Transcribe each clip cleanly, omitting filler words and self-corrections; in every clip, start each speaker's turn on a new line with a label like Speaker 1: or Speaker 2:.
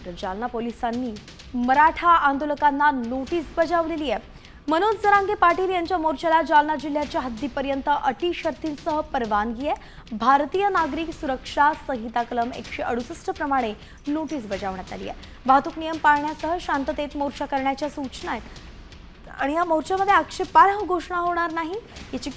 Speaker 1: तर जालना पोलिसांनी मराठा आंदोलकांना नोटीस बजावलेली आहे। मनोज जरांगे पाटील यांच्या मोर्चाला जालना जिल्ह्याच्या हद्दीपर्यंत अटी शर्तींसह परवानगी आहे। भारतीय नागरिक सुरक्षा संहिता कलम 168 प्रमाणे नोटीस बजावण्यात आली आहे। वाहतूक नियम पाळण्यासह शांततेत मोर्चा करण्याच्या सूचना आहेत आणि या मोर्चामध्ये आक्षेपार्ह घोषणा होणार नाही याची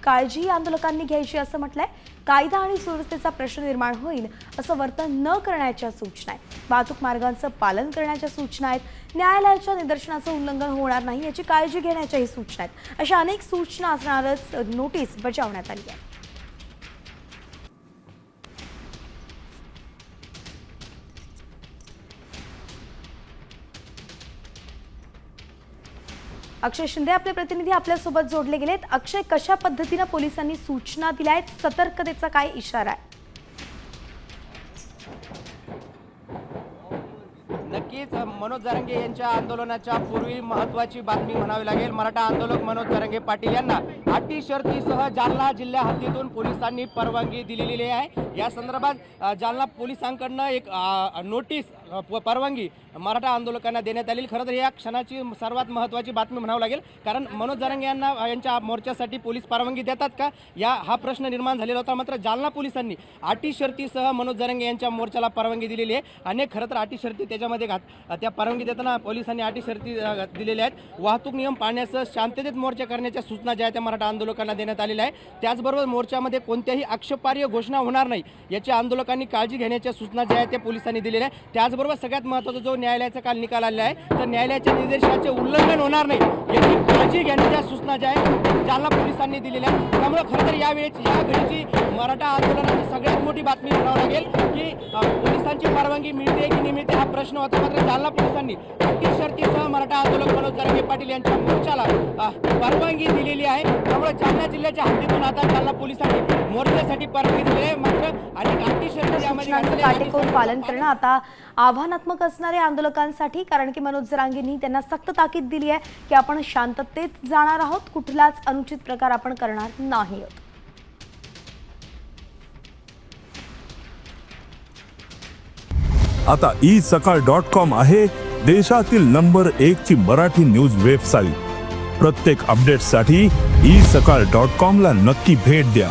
Speaker 1: काळजी आंदोलकांनी घ्यायची असं म्हटलंय। कायदा आणि सुव्यवस्थेचा प्रश्न निर्माण होईल असं वर्तन न करण्याच्या सूचना आहेत। वाहतूक मार्गांचं पालन करण्याच्या सूचना आहेत। न्यायालयाच्या निदर्शनाचं उल्लंघन होणार नाही याची काळजी घेण्याच्याही सूचना आहेत। अशा अनेक सूचना असणारच नोटीस बजावण्यात आली आहे। अक्षय शिंदे आपले प्रतिनिधी आपल्या सोबत जोडले गेलेत। अक्षय, कशा पद्धतीने पोलिसांनी सूचना दिल्या आहेत, सतर्कतेचा काय इशारा आहे?
Speaker 2: नक्कीच मनोज जरांगे यांच्या आंदोलनाच्या पूर्वी महत्त्वाची बातमी म्हणावी लागेल। मराठा आंदोलक मनोज जरांगे पाटील यांना अटी शर्तीसह जालना जिल्हा हद्दीतून पोलिसांनी परवानगी दिलेली आहे। या संदर्भात जालना पोलिसांकडून एक नोटीस परवानगी मराठा आंदोलकांना देण्यात आली। खरं तर या क्षणाची सर्वात महत्त्वाची बातमी म्हणावी लागेल, कारण मनोज जरांगे यांच्या मोर्चासाठी पोलीस परवानगी देतात का हा प्रश्न निर्माण झालेला होता। मात्र जालना पोलिसांनी अटी शर्तीसह मनोज जरांगे यांच्या मोर्चाला परवानगी दिलेली आहे। अनेक खरं तर अटी शर्ती त्याच्यामध्ये त्या परवानगी देताना पोलिसांनी अटी शर्ती दिलेल्या आहेत। वाहतूक नियम पाळण्यासह शांततेत मोर्चा करण्याच्या सूचना ज्या त्या मराठा आंदोलकांना देण्यात आलेल्या आहे। त्याचबरोबर मोर्चामध्ये कोणत्याही आक्षेपार्ह घोषणा होणार नाही याची आंदोलकांनी काळजी घेण्याच्या सूचना ज्या आहेत त्या पोलिसांनी दिलेल्या आहेत। त्याचबरोबर सगळ्यात महत्त्वाचा जो न्यायालयाचा काल निकाल आलेला आहे, तर न्यायालयाच्या निर्देशाचे उल्लंघन होणार नाही याची काळजी घेण्याच्या सूचना ज्या आहेत जालना पोलिसांनी दिलेल्या आहेत। त्यामुळे खरं तर या घडीची मराठा आंदोलनाची सगळ्यात मोठी बातमी म्हणावी लागेल की पोलिसांची परवानगी मिळते की नाही मिळते हा प्रश्न होता। मात्र जालना पोलिसांनी अटी शर्तीसह मराठा आंदोलक मनोज जरांगे पाटील यांच्या मोर्चाला परवानगी दिलेली आहे। त्यामुळे जालना जिल्ह्याच्या हद्दीतून आता जालना पोलिसांनी मोर्चासाठी परवानगी दिली आहे। मात्र अनेक अटी शर्ती
Speaker 1: काटेकोर पालन करणं आता आव्हानात्मक असणारे आंदोलकांसाठी, कारण की मनोज जरांगेंनी त्यांना सक्त ताकीद दिली आहे की आपण शांततेत जाणार आहोत, कुठलाच अनुचित प्रकार आपण करणार नाही आहोत।
Speaker 3: आता isakal.com आहे देशातील नंबर 1 ची मराठी न्यूज वेबसाईट। प्रत्येक अपडेटसाठी isakal.com ला नक्की भेट द्या।